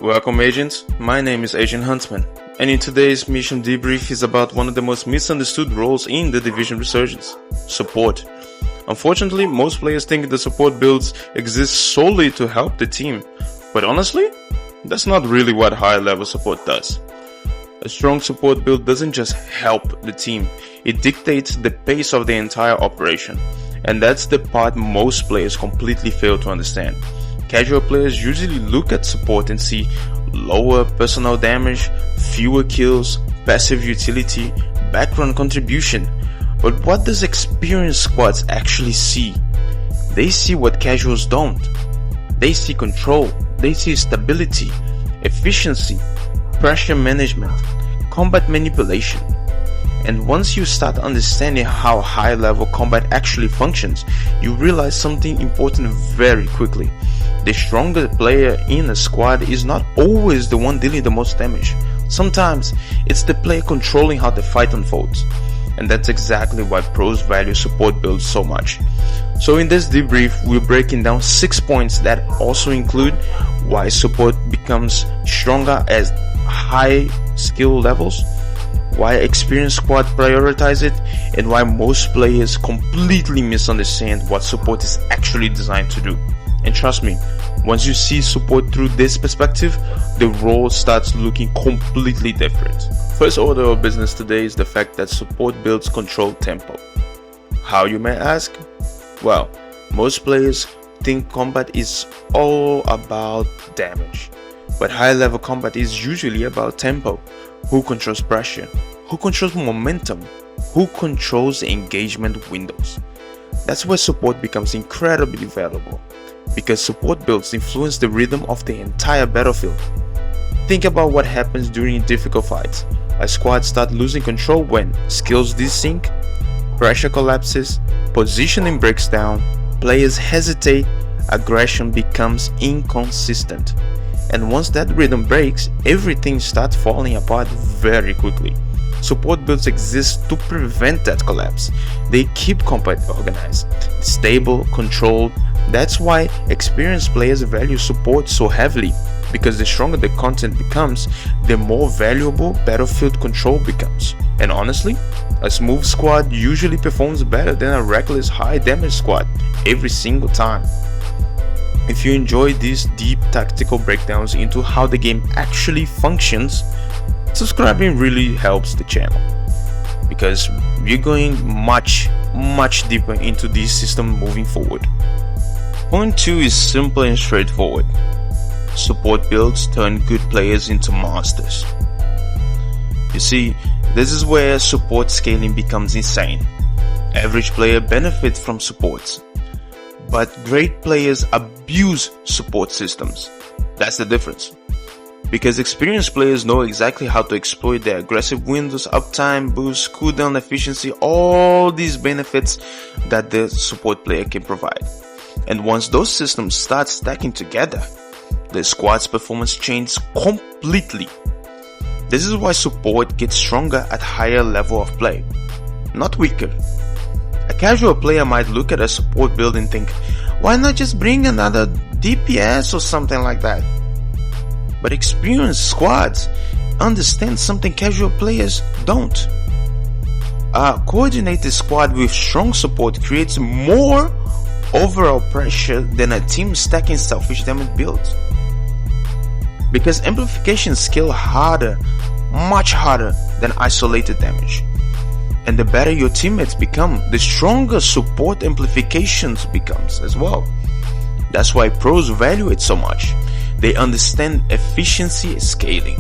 Welcome agents, my name is AgentHuntzman, and in today's mission debrief is about one of the most misunderstood roles in the Division Resurgence, support. Unfortunately, most players think the support builds exist solely to help the team, but honestly, that's not really what high level support does. A strong support build doesn't just help the team, it dictates the pace of the entire operation, and that's the part most players completely fail to understand. Casual players usually look at support and see lower personal damage, fewer kills, passive utility, background contribution. But what does experienced squads actually see? They see what casuals don't. They see control, they see stability, efficiency, pressure management, combat manipulation. And once you start understanding how high level combat actually functions, you realize something important very quickly. The stronger player in a squad is not always the one dealing the most damage. Sometimes it's the player controlling how the fight unfolds. And that's exactly why pros value support builds so much. So in this debrief, we're breaking down 6 points that also include why support becomes stronger at high skill levels, why experienced squad prioritize it, and why most players completely misunderstand what support is actually designed to do. And trust me, once you see support through this perspective, the role starts looking completely different. First order of business today is the fact that support builds control tempo. How, you may ask? Well, most players think combat is all about damage, but high level combat is usually about tempo. Who controls pressure? Who controls momentum? Who controls engagement windows? That's where support becomes incredibly valuable, because support builds influence the rhythm of the entire battlefield. Think about what happens during difficult fights. A squad starts losing control when skills desync, pressure collapses, positioning breaks down, players hesitate, aggression becomes inconsistent. And once that rhythm breaks, everything starts falling apart very quickly. Support builds exist to prevent that collapse. They keep combat organized, stable, controlled. That's why experienced players value support so heavily, because the stronger the content becomes, the more valuable battlefield control becomes. And honestly, a smooth squad usually performs better than a reckless high damage squad every single time. If you enjoy these deep tactical breakdowns into how the game actually functions, subscribing really helps the channel, because we're going much deeper into this system moving forward. Point 2 is simple and straightforward. Support builds turn good players into monsters. You see, this is where support scaling becomes insane. Average player benefits from supports, but great players abuse support systems. That's the difference. Because experienced players know exactly how to exploit their aggressive windows, uptime, boost, cooldown efficiency, all these benefits that the support player can provide. And once those systems start stacking together, the squad's performance changes completely. This is why support gets stronger at higher level of play, not weaker. A casual player might look at a support build and think, why not just bring another DPS or something like that? But experienced squads understand something casual players don't. A coordinated squad with strong support creates more overall pressure than a team stacking selfish damage builds. Because amplification scale harder, much harder than isolated damage. And the better your teammates become, the stronger support amplifications becomes as well. That's why pros value it so much. They understand efficiency scaling.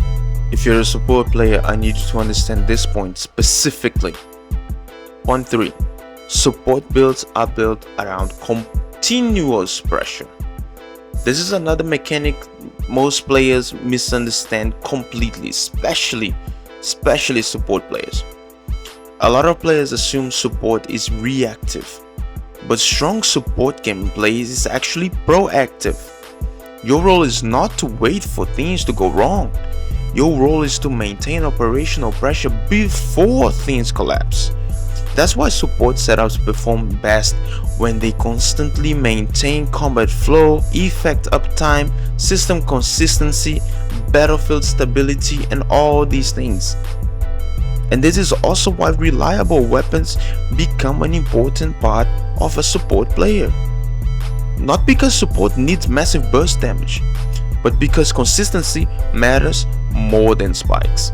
If you're a support player, I need you to understand this point specifically. Point 3. Support builds are built around continuous pressure. This is another mechanic most players misunderstand completely, especially support players. A lot of players assume support is reactive, but strong support gameplay is actually proactive. Your role is not to wait for things to go wrong. Your role is to maintain operational pressure before things collapse. That's why support setups perform best when they constantly maintain combat flow, effect uptime, system consistency, battlefield stability, and all these things. And this is also why reliable weapons become an important part of a support player. Not because support needs massive burst damage, but because consistency matters more than spikes.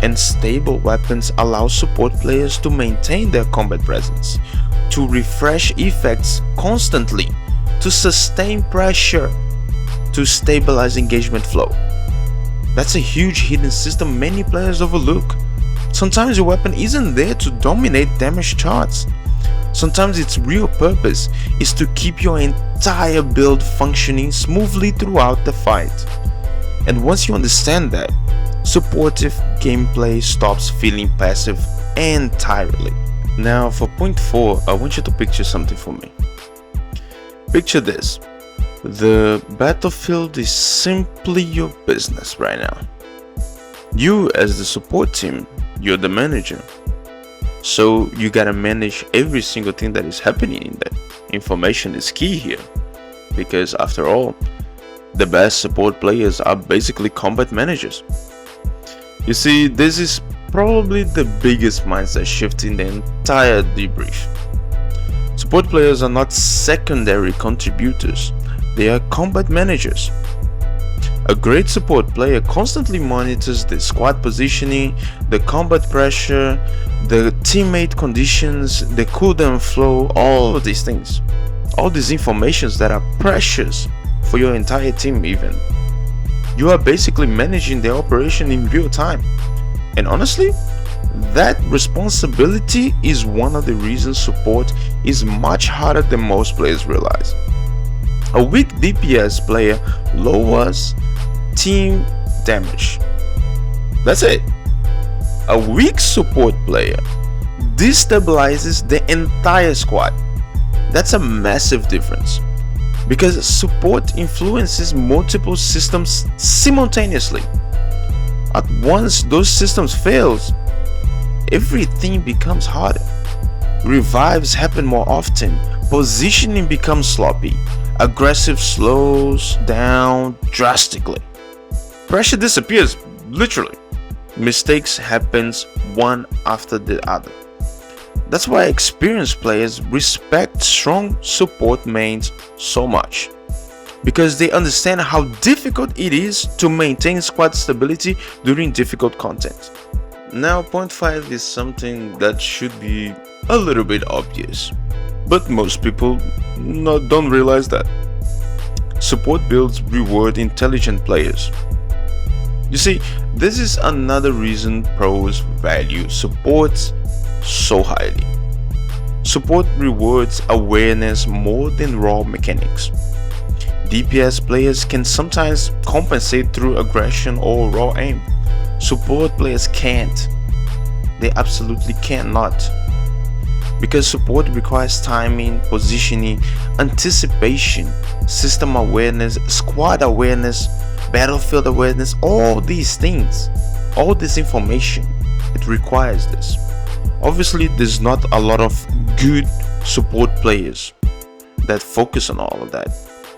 And stable weapons allow support players to maintain their combat presence, to refresh effects constantly, to sustain pressure, to stabilize engagement flow. That's a huge hidden system many players overlook. Sometimes your weapon isn't there to dominate damage charts. Sometimes its real purpose is to keep your entire build functioning smoothly throughout the fight. And once you understand that, supportive gameplay stops feeling passive entirely. Now for point 4, I want you to picture something for me. Picture this. The battlefield is simply your business right now. You as the support team, you're the manager. So you gotta manage every single thing that is happening in there. Information is key here, because after all, the best support players are basically combat managers. You see, this is probably the biggest mindset shift in the entire debrief. Support players are not secondary contributors, they are combat managers. A great support player constantly monitors the squad positioning, the combat pressure, the teammate conditions, the cooldown flow, all of these things. All these informations that are precious for your entire team even. You are basically managing their operation in real time. And honestly, that responsibility is one of the reasons support is much harder than most players realize. A weak DPS player lowers team damage. That's it. A weak support player destabilizes the entire squad. That's a massive difference, because support influences multiple systems simultaneously. At once those systems fails, everything becomes harder. Revives happen more often, positioning becomes sloppy, aggressive slows down drastically. Pressure disappears, literally. Mistakes happens one after the other. That's why experienced players respect strong support mains so much, because they understand how difficult it is to maintain squad stability during difficult content. Now point 5 is something that should be a little bit obvious, but most people don't realize that. Support builds reward intelligent players. You see, this is another reason pros value support so highly. Support rewards awareness more than raw mechanics. DPS players can sometimes compensate through aggression or raw aim. Support players can't. They absolutely cannot. Because support requires timing, positioning, anticipation, system awareness, squad awareness, battlefield awareness, all these things, all this information, it requires this. Obviously, there's not a lot of good support players that focus on all of that,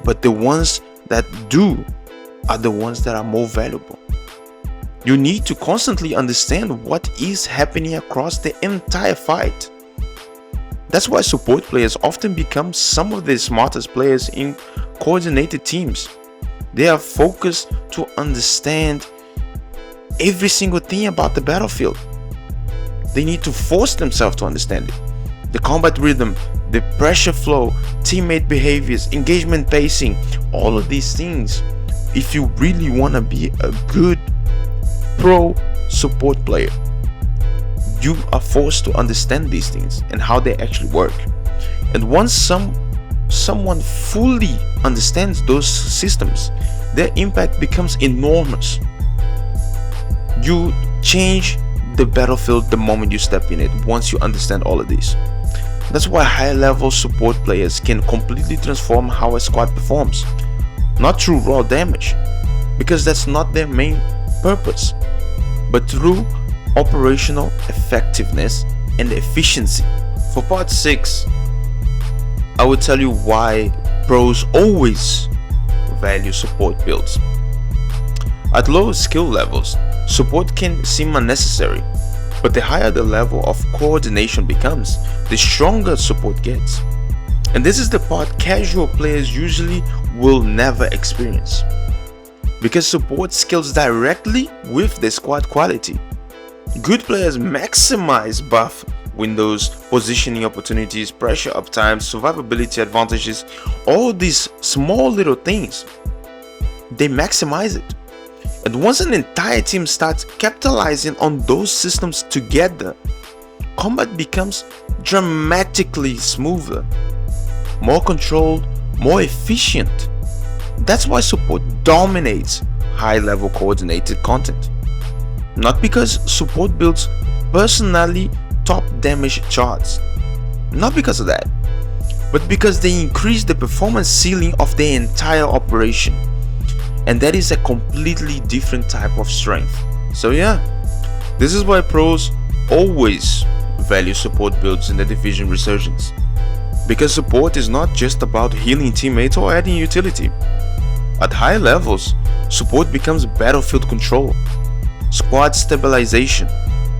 but the ones that do are the ones that are more valuable. You need to constantly understand what is happening across the entire fight. That's why support players often become some of the smartest players in coordinated teams. They are focused to understand every single thing about the battlefield. They need to force themselves to understand it. The combat rhythm, the pressure flow, teammate behaviors, engagement pacing, all of these things. If you really want to be a good pro support player, you are forced to understand these things and how they actually work. And once someone fully understands those systems, their impact becomes enormous. You change the battlefield the moment you step in it, once you understand all of these. That's why high-level support players can completely transform how a squad performs. Not through raw damage, because that's not their main purpose, but through operational effectiveness and efficiency. For part 6, I will tell you why pros always value support builds. At low skill levels, support can seem unnecessary, but the higher the level of coordination becomes, the stronger support gets. And this is the part casual players usually will never experience, because support scales directly with the squad quality. Good players maximize buff windows, positioning opportunities, pressure uptime, survivability advantages, all these small little things. They maximize it. And once an entire team starts capitalizing on those systems together, combat becomes dramatically smoother, more controlled, more efficient. That's why support dominates high-level coordinated content. Not because support builds personally top damage charts, not because of that, but because they increase the performance ceiling of the entire operation. And that is a completely different type of strength. So yeah, this is why pros always value support builds in the Division Resurgence. Because support is not just about healing teammates or adding utility. At high levels, support becomes battlefield control, squad stabilization,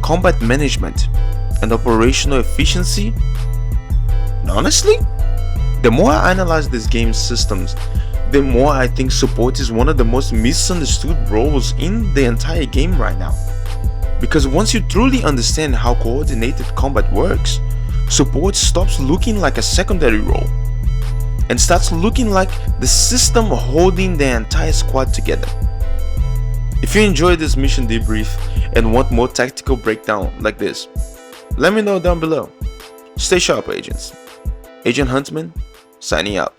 combat management, and operational efficiency. And honestly, the more I analyze this game's systems, the more I think support is one of the most misunderstood roles in the entire game right now. Because once you truly understand how coordinated combat works, support stops looking like a secondary role and starts looking like the system holding the entire squad together. If you enjoyed this mission debrief and want more tactical breakdown like this, let me know down below. Stay sharp, agents. AgentHuntzman, signing out.